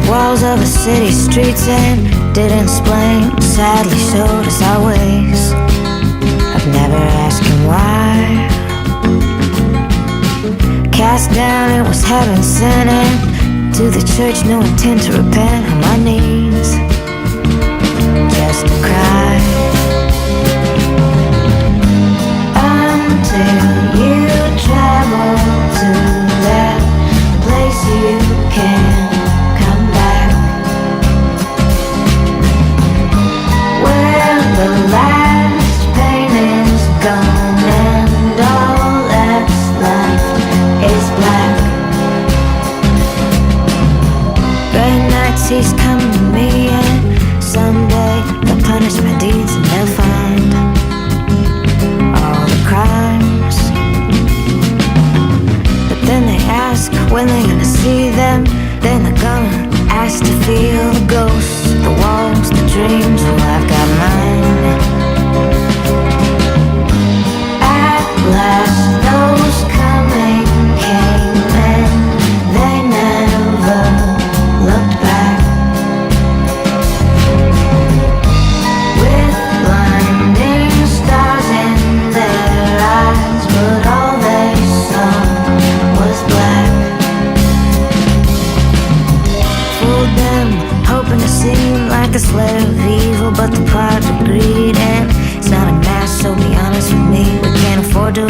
walls of the city streets and didn't explain, sadly showed us our ways. I've never asked him why. Cast down, it was heaven sent, and to the church, no intent to repent. On my knees, just to cry. Until you travel to that place you can't come back, where the last pain is gone and all that's left is black. Gray nights he's coming to me, and someday they'll punish my deeds and they'll find all the crimes. But then they ask when they're gonna see them. Then they're gonna ask to feel the ghosts, the walls, the dreams. Well, I've got mine. At last those coming came, and they never looked back. With blinding stars in their eyes, but all they saw was black. Fooled them, hoping to seem like a slayer of evil, but the pride of greed, and it's not a mask, so be honest with me. We can't afford to